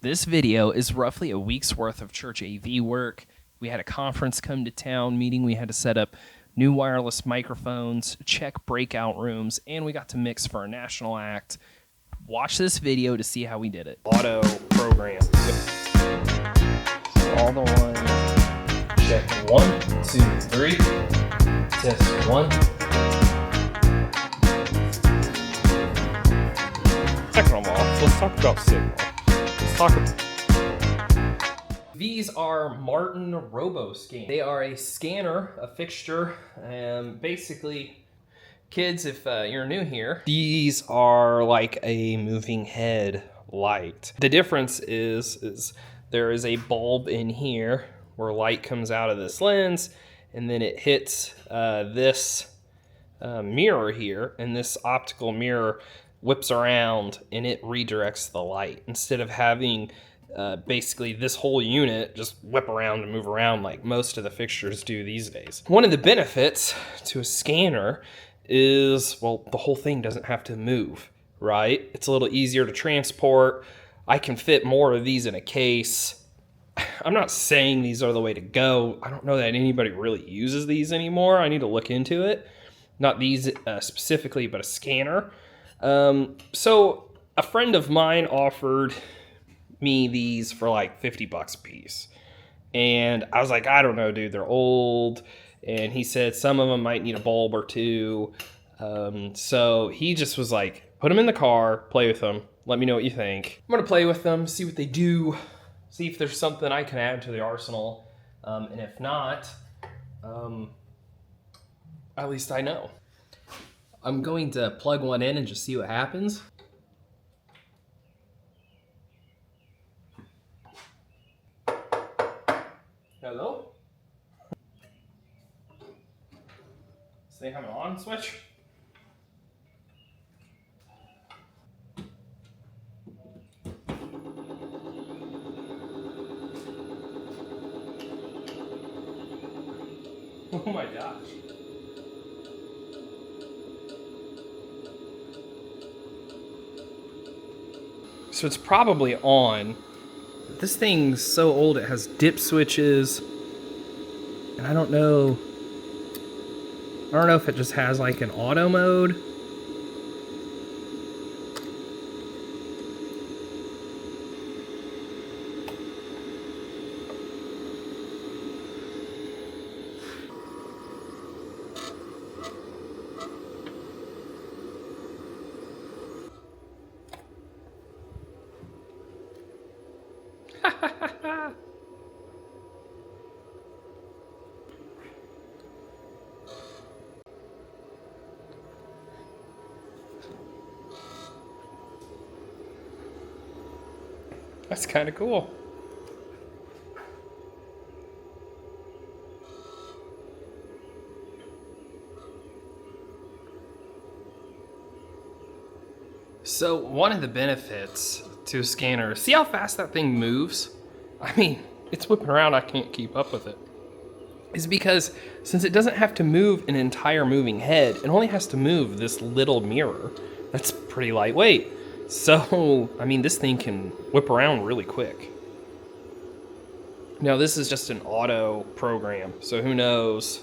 This video is roughly a week's worth of church AV work. We had a conference come to town meeting. We had to set up new wireless microphones, check breakout rooms, and we got to mix for a national act. Watch this video to see how we did it. Auto program. All the ones. Check 1, 2, 3. Test 1. Second them off. Let's talk about signal. These are Martin RoboScan. They are a scanner, a fixture, and basically, kids, if you're new here, these are like a moving head light. The difference is there is a bulb in here where light comes out of this lens, and then it hits this mirror here, and this optical mirror whips around and it redirects the light instead of having basically this whole unit just whip around and move around like most of the fixtures do these days. One of the benefits to a scanner is, well, the whole thing doesn't have to move, right? It's a little easier to transport. I can fit more of these in a case. I'm not saying these are the way to go. I don't know that anybody really uses these anymore. I need to look into it. Not these specifically, but a scanner. So a friend of mine offered me these for like $50 a piece. And I was like, I don't know, dude, they're old. And he said some of them might need a bulb or two. So he just was like, put them in the car, play with them. Let me know what you think. I'm going to play with them, see what they do, see if there's something I can add to the arsenal. And if not, at least I know. I'm going to plug one in and just see what happens. Hello? Does they have an on switch? Oh my gosh. So it's probably on. This thing's so old it has dip switches. And I don't know if it just has like an auto mode. That's kind of cool. So one of the benefits to a scanner, see how fast that thing moves? I mean, it's whipping around, I can't keep up with it. Is because since it doesn't have to move an entire moving head, it only has to move this little mirror. That's pretty lightweight. So, I mean, this thing can whip around really quick. Now, this is just an auto program, so who knows?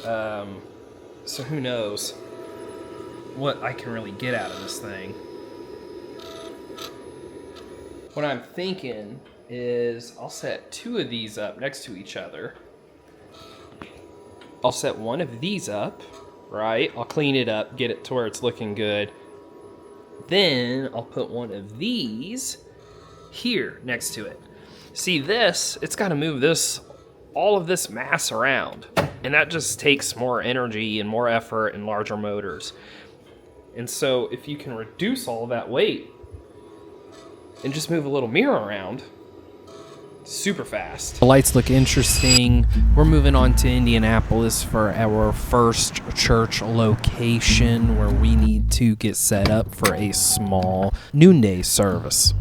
Who knows what I can really get out of this thing. What I'm thinking is I'll set two of these up next to each other. I'll set one of these up, right? I'll clean it up, get it to where it's looking good. Then I'll put one of these here next to it. See this, it's got to move all of this mass around. And that just takes more energy and more effort and larger motors. And so if you can reduce all of that weight and just move a little mirror around, super fast. The lights look interesting. We're moving on to Indianapolis for our first church location where we need to get set up for a small noonday service.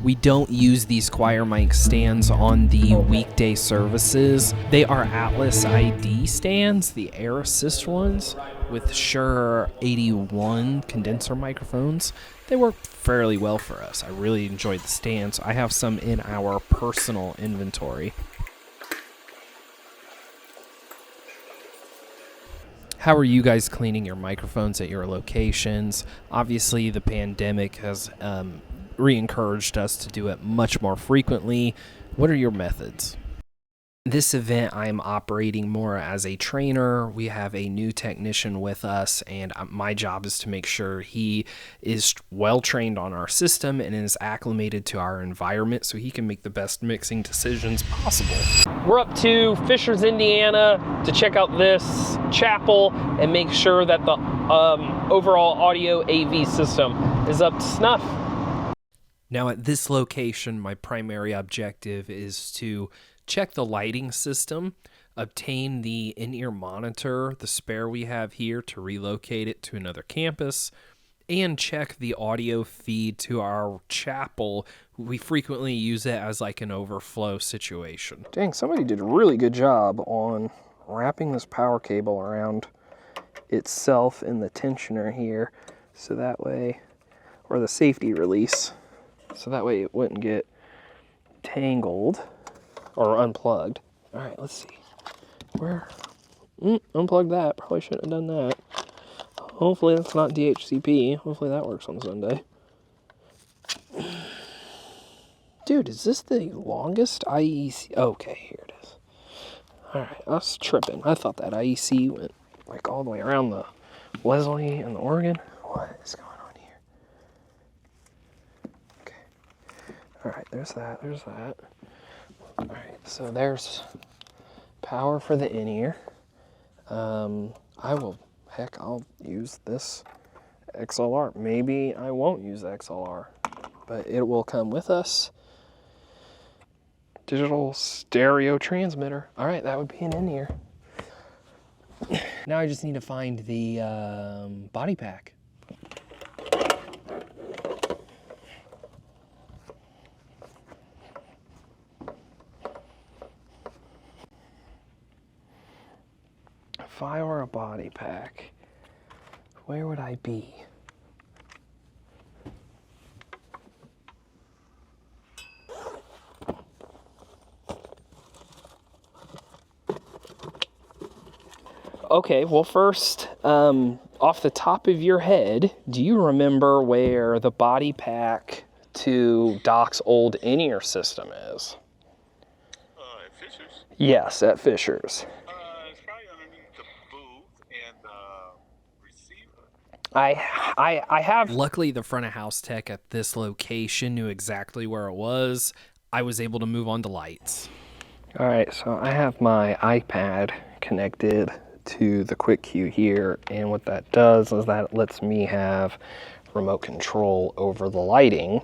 We don't use these choir mic stands on the weekday services. They are Atlas ID stands, the Air Assist ones. With Shure 81 condenser microphones, they work fairly well for us. I really enjoyed the stands. I have some in our personal inventory. How are you guys cleaning your microphones at your locations? Obviously, the pandemic has re-encouraged us to do it much more frequently. What are your methods? This event, I'm operating more as a trainer. We have a new technician with us, and my job is to make sure he is well trained on our system and is acclimated to our environment so he can make the best mixing decisions possible. We're up to Fishers, Indiana to check out this chapel and make sure that the overall audio AV system is up to snuff. Now at this location, my primary objective is to check the lighting system, obtain the in-ear monitor, the spare we have here, to relocate it to another campus, and check the audio feed to our chapel. We frequently use it as like an overflow situation. Dang, somebody did a really good job on wrapping this power cable around itself in the tensioner here, so that way, or the safety release, so that way it wouldn't get tangled or unplugged. All right, let's see. Where? Unplug that. Probably shouldn't have done that. Hopefully that's not DHCP. Hopefully that works on Sunday. Dude, is this the longest IEC? Okay, here it is. All right, I was tripping. I thought that IEC went like all the way around the Leslie and the Oregon. What is going on here? Okay. All right, there's that. There's that. All right, so there's power for the in-ear. I'll use this XLR. Maybe I won't use the XLR, but it will come with us. Digital stereo transmitter. All right, that would be an in-ear. Now I just need to find the body pack. If I were a body pack, where would I be? Okay, well first, off the top of your head, do you remember where the body pack to Doc's old in-ear system is? At Fishers? Yes, at Fishers. It's probably underneath the booth and the receiver. I have. Luckily, the front of house tech at this location knew exactly where it was. I was able to move on to lights. All right, so I have my iPad connected to the quick cue here, and what that does is that it lets me have remote control over the lighting.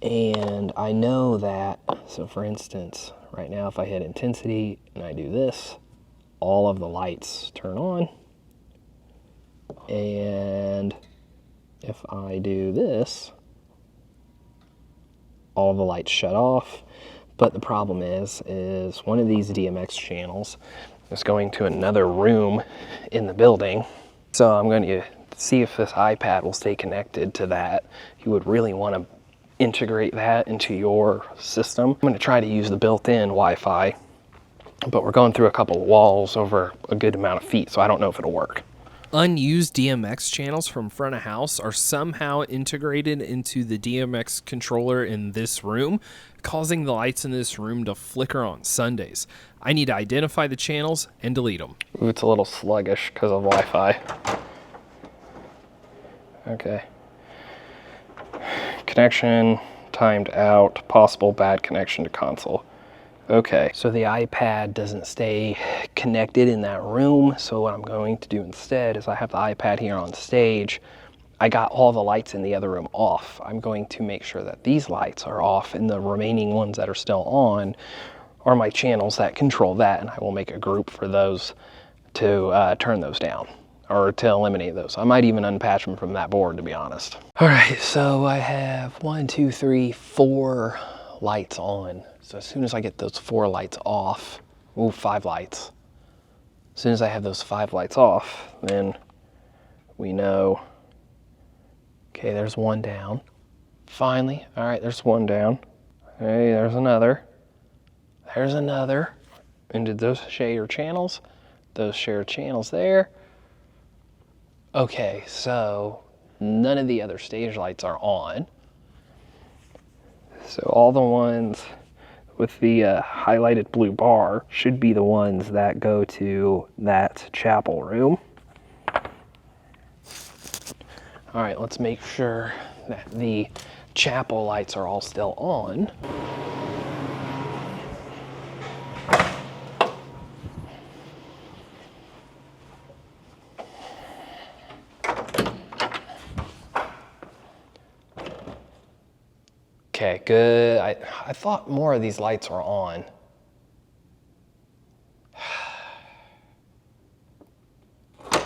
And I know that, so for instance, right now if I hit intensity and I do this, all of the lights turn on. And if I do this, all of the lights shut off. But the problem is one of these DMX channels is going to another room in the building. So I'm going to see if this iPad will stay connected to that. You would really want to integrate that into your system. I'm going to try to use the built-in Wi-Fi, but we're going through a couple of walls over a good amount of feet, so I don't know if it'll work. Unused DMX channels from front of house are somehow integrated into the DMX controller in this room, causing the lights in this room to flicker on Sundays. I need to identify the channels and delete them. Ooh, it's a little sluggish because of Wi-Fi. Okay. Connection timed out, possible bad connection to console. Okay, so the iPad doesn't stay connected in that room, so what I'm going to do instead is I have the iPad here on stage. I got all the lights in the other room off. I'm going to make sure that these lights are off, and the remaining ones that are still on are my channels that control that, and I will make a group for those to turn those down, or to eliminate those. I might even unpatch them from that board, to be honest. All right, so I have 1, 2, 3, 4 lights on. So as soon as I get those 4 lights off, ooh, 5 lights. As soon as I have those 5 lights off, then we know, okay, there's one down. Finally, all right, there's one down. Hey, there's another. There's another. And did those share channels? Those share channels there. Okay, so none of the other stage lights are on. So all the ones with the highlighted blue bar should be the ones that go to that chapel room. All right, let's make sure that the chapel lights are all still on. Okay, good. I thought more of these lights were on.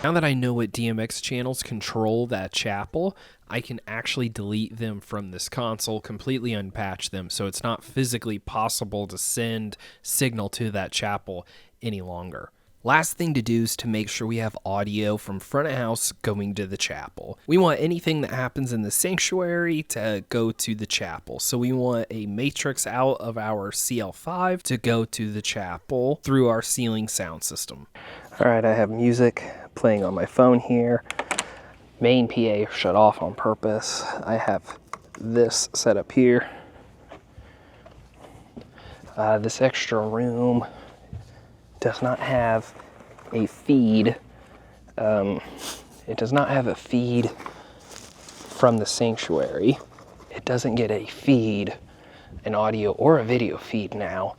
Now that I know what DMX channels control that chapel, I can actually delete them from this console, completely unpatch them, so it's not physically possible to send signal to that chapel any longer. Last thing to do is to make sure we have audio from front of house going to the chapel. We want anything that happens in the sanctuary to go to the chapel. So we want a matrix out of our CL5 to go to the chapel through our ceiling sound system. All right, I have music playing on my phone here. Main PA shut off on purpose. I have this set up here. This extra room does not have a feed. It does not have a feed from the sanctuary. It doesn't get a feed, an audio or a video feed now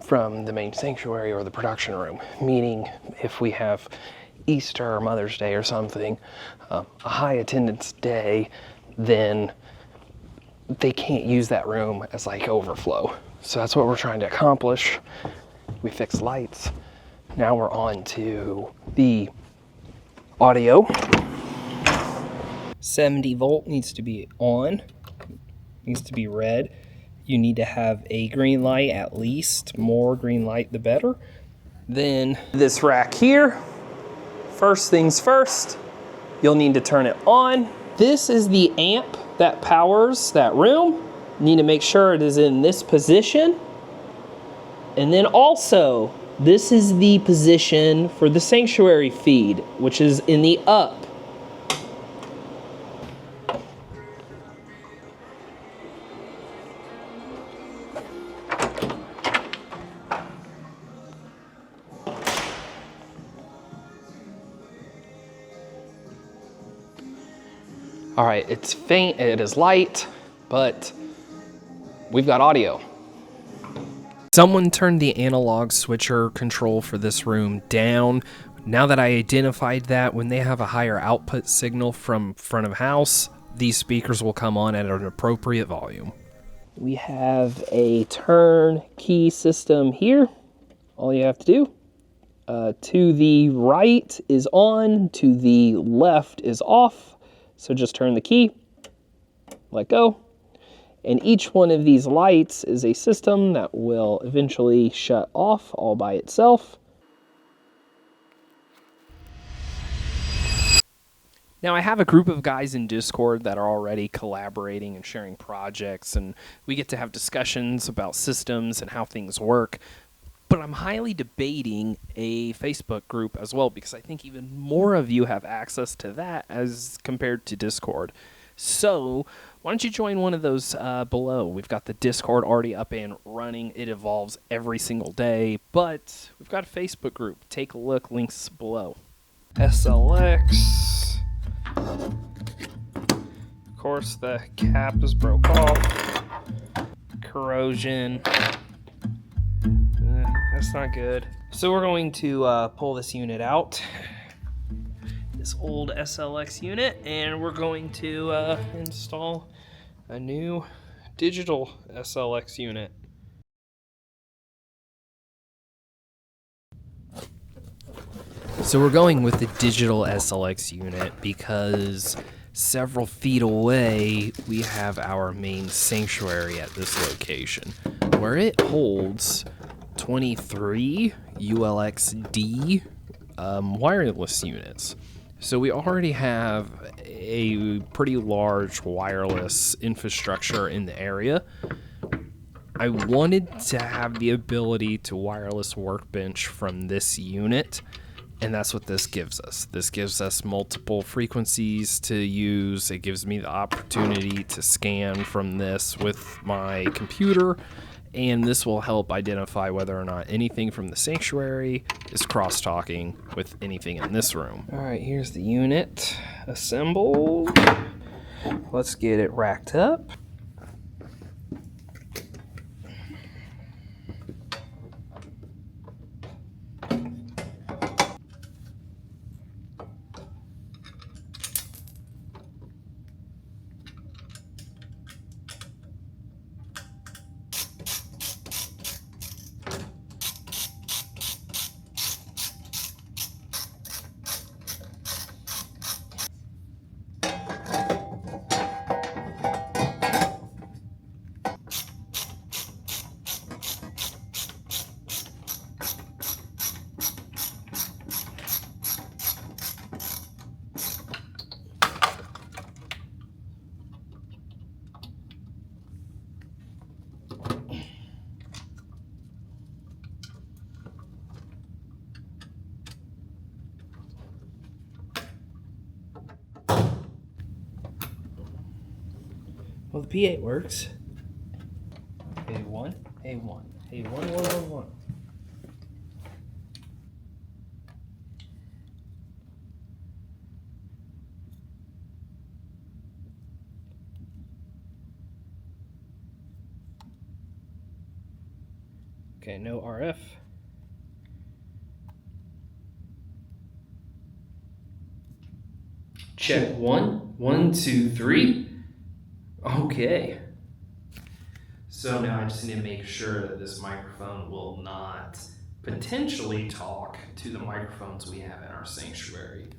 from the main sanctuary or the production room. Meaning if we have Easter or Mother's Day or something, a high attendance day, then they can't use that room as like overflow. So that's what we're trying to accomplish. We fixed lights. Now we're on to the audio. 70 volt needs to be on, needs to be red. You need to have a green light at least. More green light, the better. Then this rack here, first things first, you'll need to turn it on. This is the amp that powers that room. You need to make sure it is in this position. And then also, this is the position for the sanctuary feed, which is in the up. All right, it's faint, it is light, but we've got audio. Someone turned the analog switcher control for this room down. Now that I identified that, when they have a higher output signal from front of house, these speakers will come on at an appropriate volume. We have a turn key system here. All you have to do, to the right is on, to the left is off. So just turn the key, let go. And each one of these lights is a system that will eventually shut off all by itself. Now I have a group of guys in Discord that are already collaborating and sharing projects, and we get to have discussions about systems and how things work. But I'm highly debating a Facebook group as well, because I think even more of you have access to that as compared to Discord. So why don't you join one of those below? We've got the Discord already up and running. It evolves every single day, but we've got a Facebook group. Take a look, links below. SLX. Of course, the cap is broke off. Corrosion. That's not good. So we're going to pull this unit out. This old SLX unit, and we're going to install a new digital SLX unit. So we're going with the digital SLX unit because several feet away we have our main sanctuary at this location, where it holds 23 ULX-D wireless units. So we already have a pretty large wireless infrastructure in the area. I wanted to have the ability to wireless workbench from this unit, and that's what this gives us. This gives us multiple frequencies to use. It gives me the opportunity to scan from this with my computer, and this will help identify whether or not anything from the sanctuary is cross-talking with anything in this room. All right, here's the unit assembled. Let's get it racked up. Well, the P8 works. A1, A1, A1, 1, 1, 1. Okay, no RF. Check 1, 1, 2, 3. Okay. So now I just need to make sure that this microphone will not potentially talk to the microphones we have in our sanctuary.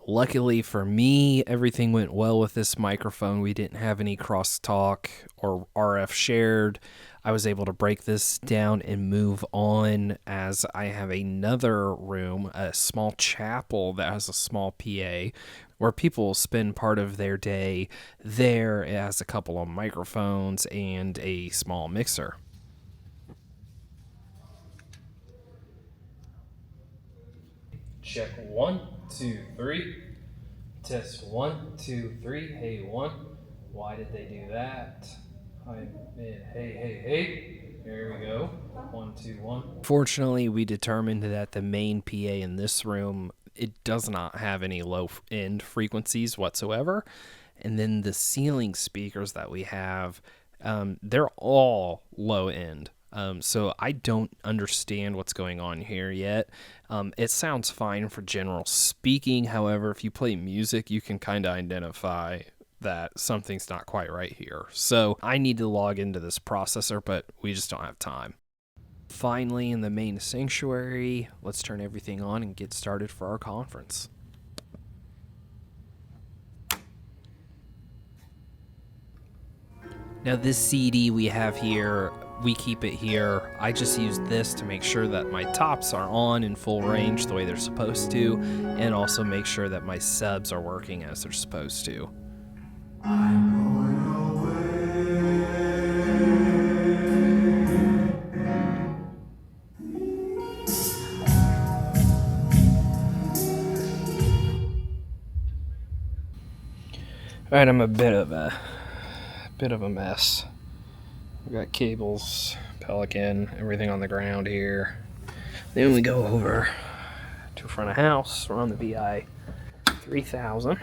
Luckily for me, everything went well with this microphone. We didn't have any crosstalk or RF shared. I was able to break this down and move on, as I have another room, a small chapel that has a small PA where people spend part of their day there. It has a couple of microphones and a small mixer. Check 1, 2, 3. Test 1, 2, 3. Hey, 1. Why did they do that? Hey. There we go. 1, 2, 1. Fortunately, we determined that the main PA in this room, it does not have any low-end frequencies whatsoever. And then the ceiling speakers that we have, they're all low-end. So I don't understand what's going on here yet. It sounds fine for general speaking. However, if you play music, you can kind of identify that something's not quite right here. So I need to log into this processor, but we just don't have time. Finally, in the main sanctuary, let's turn everything on and get started for our conference. Now this CD we have here, we keep it here. I just use this to make sure that my tops are on in full range the way they're supposed to, and also make sure that my subs are working as they're supposed to. I'm going away. All right, I'm a bit of a mess. We've got cables, Pelican, everything on the ground here. Then we go over to the front of house. We're on the VI 3000.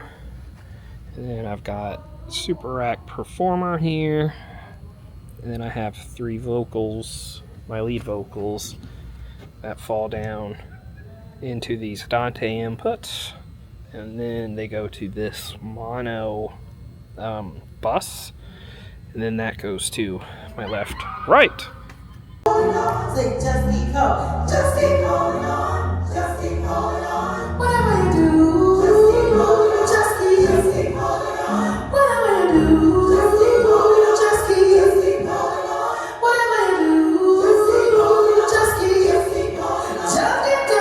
And then I've got Super Rack Performer here. And then I have 3 vocals, my lead vocals, that fall down into these Dante inputs. And then they go to this mono bus. And then that goes to my left, right. Say just keep holding on, just keep holding on. Whatever you do, just keep holding on. Whatever you do, just keep holding on. Whatever you do, just keep holding on. Just keep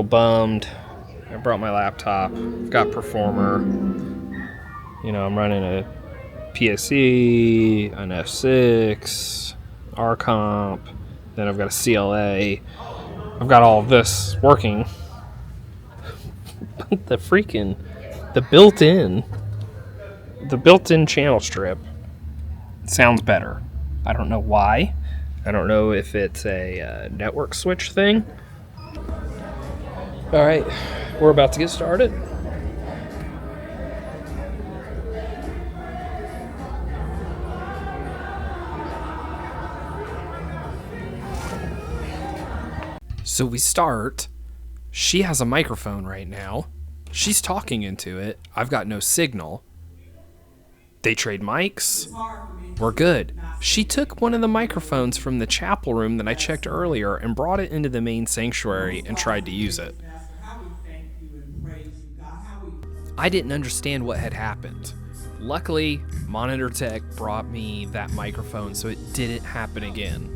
bummed. I brought my laptop. I've got Performer. You know, I'm running a PSC, an F6, R-Comp, then I've got a CLA. I've got all of this working. The built-in channel strip sounds better. I don't know why. I don't know if it's a network switch thing. All right, we're about to get started. So we start. She has a microphone right now. She's talking into it. I've got no signal. They trade mics. We're good. She took one of the microphones from the chapel room that I checked earlier and brought it into the main sanctuary and tried to use it. I didn't understand what had happened. Luckily, Monitor Tech brought me that microphone so it didn't happen again.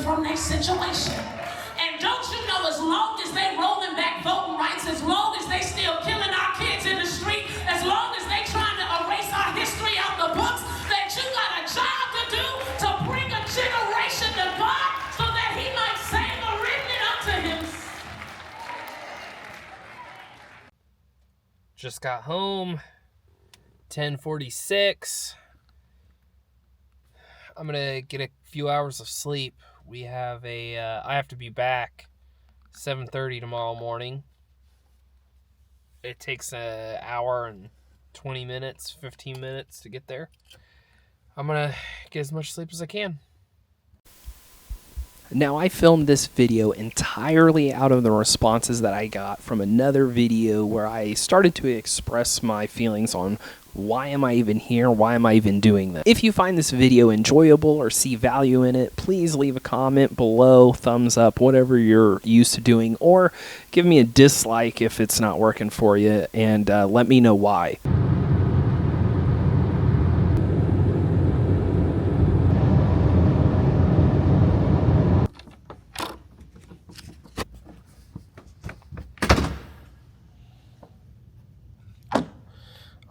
From their situation. And don't you know, as long as they rolling back voting rights, as long as they still killing our kids in the street, as long as they trying to erase our history out the books, that you got a job to do to bring a generation to God so that he might save a remnant unto him. Just got home. 10:46. I'm gonna get a few hours of sleep. We have I have to be back 7:30 tomorrow morning. It takes an hour and 20 minutes, 15 minutes to get there. I'm gonna get as much sleep as I can. Now, I filmed this video entirely out of the responses that I got from another video where I started to express my feelings on why am I even here? Why am I even doing this? If you find this video enjoyable or see value in it, please leave a comment below, thumbs up, whatever you're used to doing, or give me a dislike if it's not working for you, and let me know why.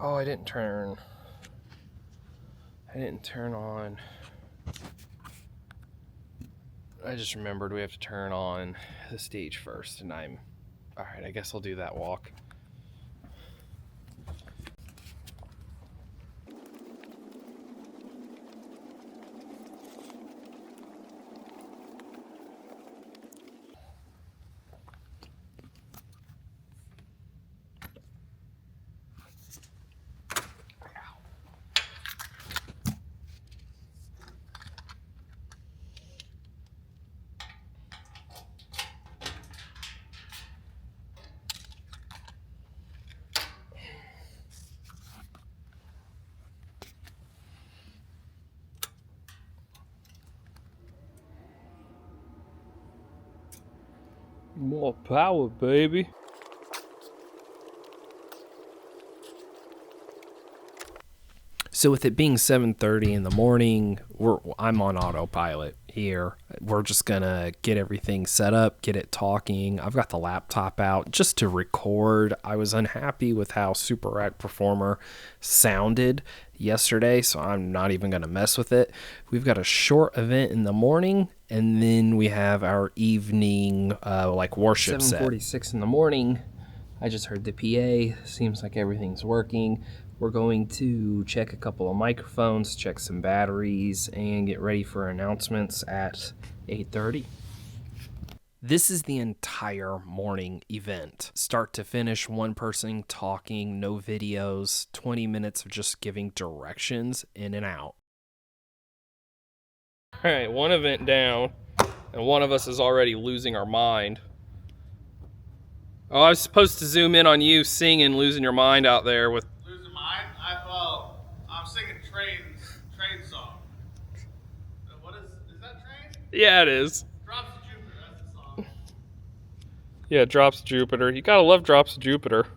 Oh, I didn't turn on. I just remembered we have to turn on the stage first, and alright, I guess I'll do that walk. More power, baby. So with it being 7:30 in the morning, I'm on autopilot here. We're just gonna get everything set up, get it talking. I've got the laptop out just to record. I was unhappy with how Super Rack Performer sounded yesterday, so I'm not even gonna mess with it. We've got a short event in the morning, and then we have our evening worship set. 7:46 in the morning. I just heard the PA. Seems like everything's working. We're going to check a couple of microphones, check some batteries, and get ready for announcements at 8:30. This is the entire morning event. Start to finish, one person talking, no videos, 20 minutes of just giving directions in and out. All right, one event down, and one of us is already losing our mind. Oh, I was supposed to zoom in on you singing, losing your mind out there with... Losing mine? I'm singing train song. What is that Train? Yeah, it is. Drops of Jupiter, that's the song. Yeah, Drops of Jupiter. You gotta love Drops of Jupiter.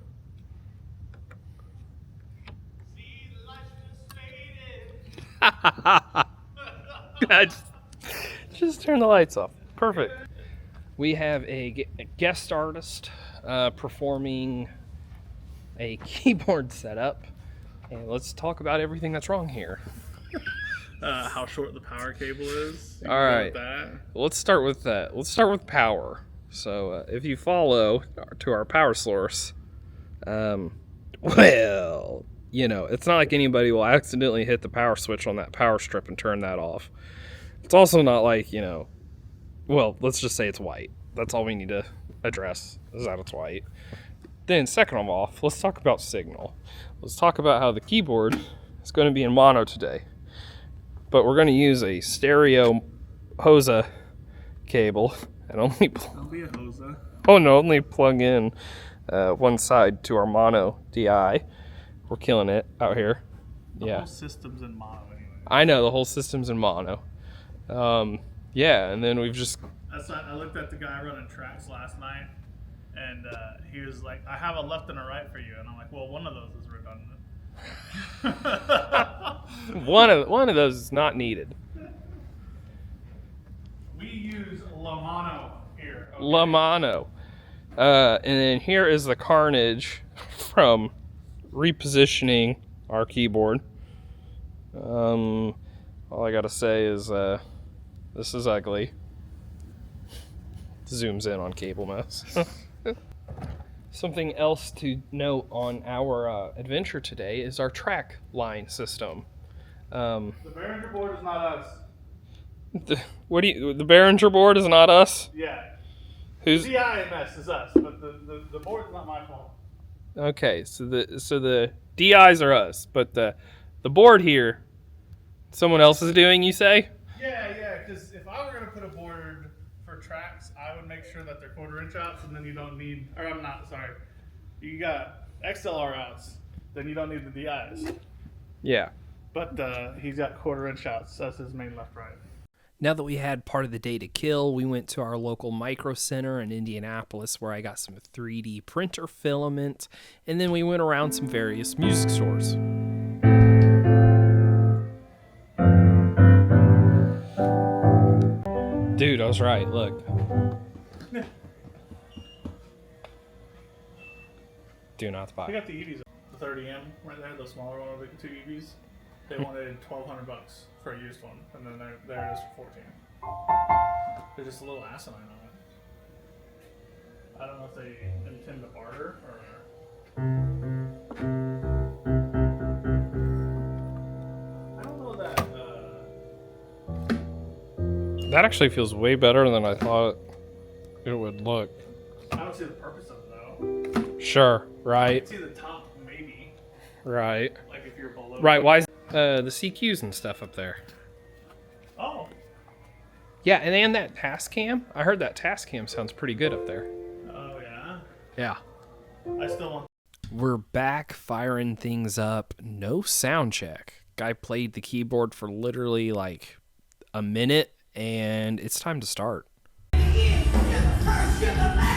See, the lights just faded. Just turn the lights off. Perfect. We have a guest artist performing a keyboard setup. And let's talk about everything that's wrong here. How short the power cable is. All right. Let's start with that. Let's start with power. So if you follow to our power source, well, you know, it's not like anybody will accidentally hit the power switch on that power strip and turn that off. It's also not like, you know, well, let's just say it's white. That's all we need to address, is that it's white. Then second of all, let's talk about signal. Let's talk about how the keyboard is going to be in mono today. But we're going to use a stereo HOSA cable and only only plug in one side to our mono DI. We're killing it out here. The whole system's in mono anyway. I know, the whole system's in mono. Yeah, and then we've just... I looked at the guy running tracks last night, and he was like, I have a left and a right for you. And I'm like, well, one of those is redundant. one of those is not needed. We use La Mono here. Okay? La Mono. And then here is the carnage from repositioning our keyboard. All I gotta say is this is ugly. Zooms in on cable mess. Something else to note on our adventure today is our track line system. The Behringer board is not us. The Behringer board is not us? Yeah. Who's the IMS is us, but the board is not my fault. Okay, so the DIs are us, but the board here, someone else is doing, you say? Yeah, because if I were going to put a board for tracks, I would make sure that they're 1/4 inch outs, and then you don't need, or I'm not, sorry, you got XLR outs, then you don't need the DIs. Yeah. But he's got 1/4 inch outs, that's his main left-right. Now that we had part of the day to kill, we went to our local micro center in Indianapolis where I got some 3D printer filament, and then we went around some various music stores. Dude, I was right, look. Do not buy. I got the EVs, the 30M right there, the smaller one of the two EVs. They wanted $1,200 for a used one, and then there it is for $14. They're just a little asinine on it. I don't know if they intend to barter or. I don't know that. That actually feels way better than I thought it would look. I don't see the purpose of it though. Sure, I right, can see the top maybe. right. Like if you're below. Right, why is the CQs and stuff up there? Oh. Yeah, and that task cam. I heard that task cam sounds pretty good up there. Oh yeah. Yeah. I still want. We're back firing things up. No sound check. Guy played the keyboard for literally like a minute, and it's time to start. You're the first, you're the last.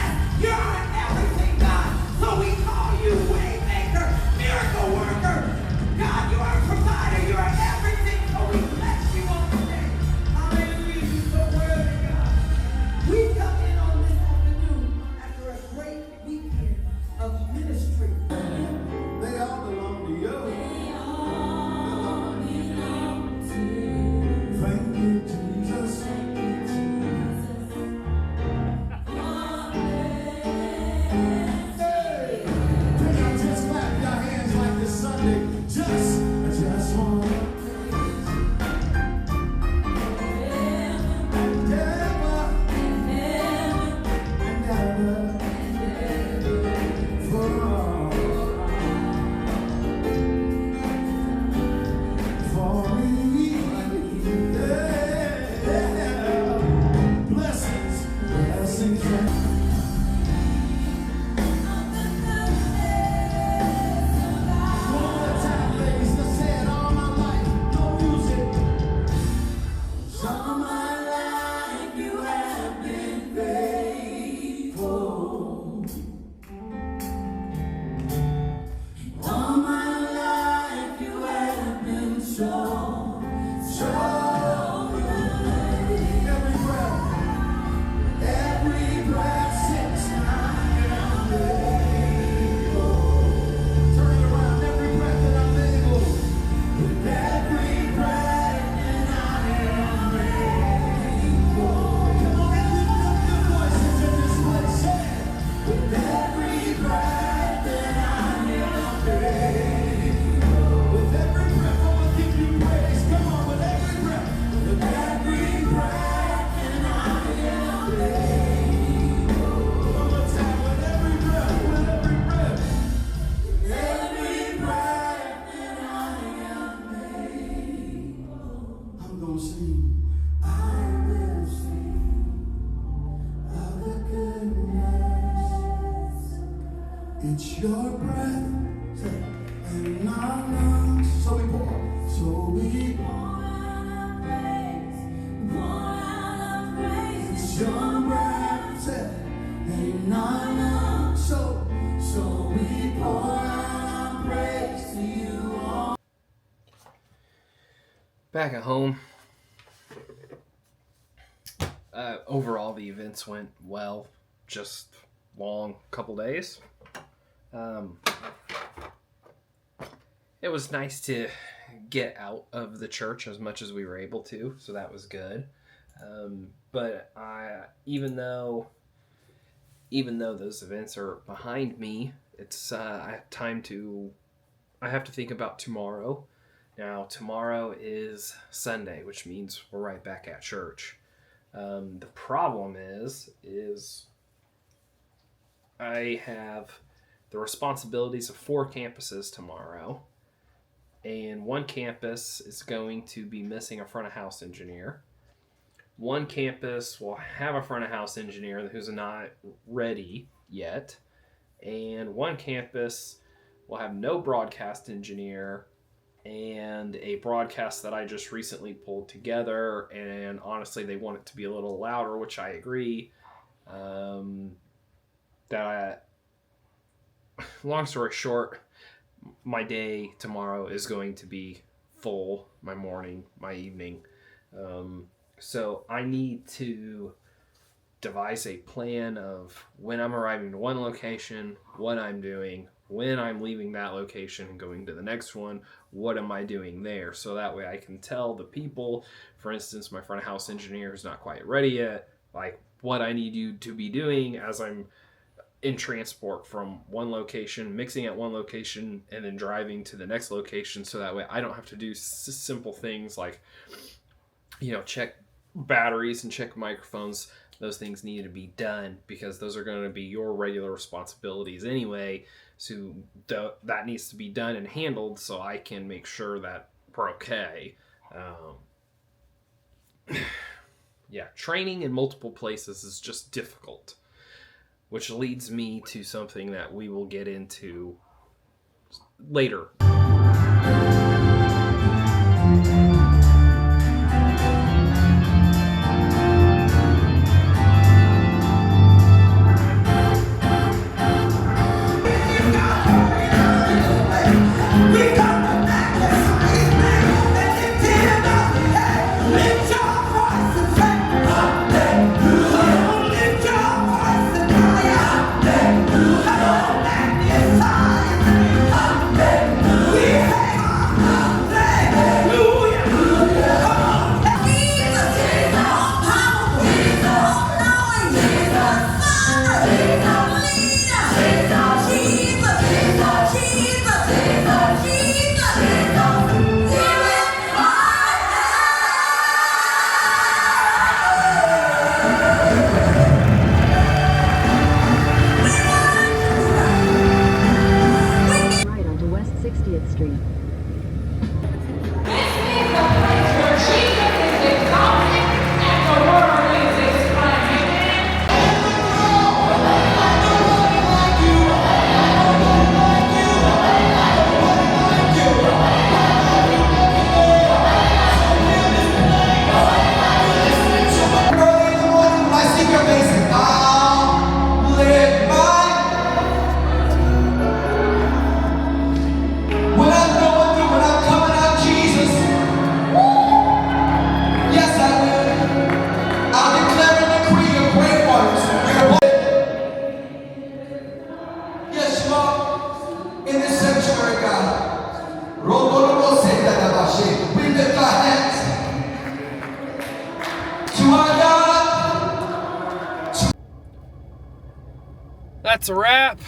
It's your breath in our lungs. So we pour. So we pour out our praise. Pour out our praise. It's your breath in our lungs. So we pour out our praise to you all. Back at home. Overall, the events went well. Just long couple days. It was nice to get out of the church as much as we were able to, so that was good. But even though those events are behind me, it's I have to think about tomorrow. Now, tomorrow is Sunday, which means we're right back at church. The problem is I have the responsibilities of 4 campuses tomorrow, and one campus is going to be missing a front of house engineer. One campus will have a front of house engineer who's not ready yet, and one campus will have no broadcast engineer and a broadcast that I just recently pulled together, and honestly they want it to be a little louder, which I agree. Long story short, my day tomorrow is going to be full, my morning, my evening. So I need to devise a plan of when I'm arriving to one location, what I'm doing, when I'm leaving that location and going to the next one, what am I doing there? So that way I can tell the people, for instance, my front of house engineer is not quite ready yet, like what I need you to be doing as I'm in transport from one location, mixing at one location, and then driving to the next location, so that way I don't have to do simple things like, check batteries and check microphones. Those things need to be done because those are going to be your regular responsibilities anyway. So that needs to be done and handled so I can make sure that we're okay. Training in multiple places is just difficult, which leads me to something that we will get into later. That's a wrap.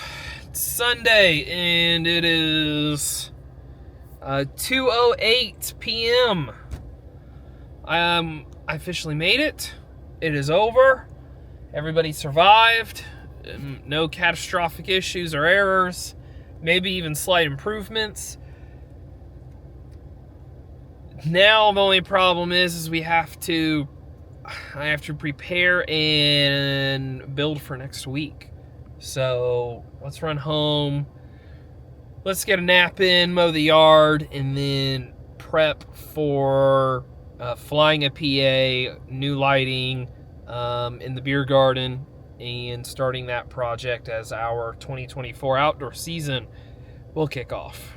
It's Sunday, and it is 2:08 p.m. I officially made it. It is over. Everybody survived. No catastrophic issues or errors. Maybe even slight improvements. Now the only problem is I have to prepare and build for next week. So let's run home. Let's get a nap in, mow the yard, and then prep for flying a PA, new lighting in the beer garden, and starting that project as our 2024 outdoor season will kick off.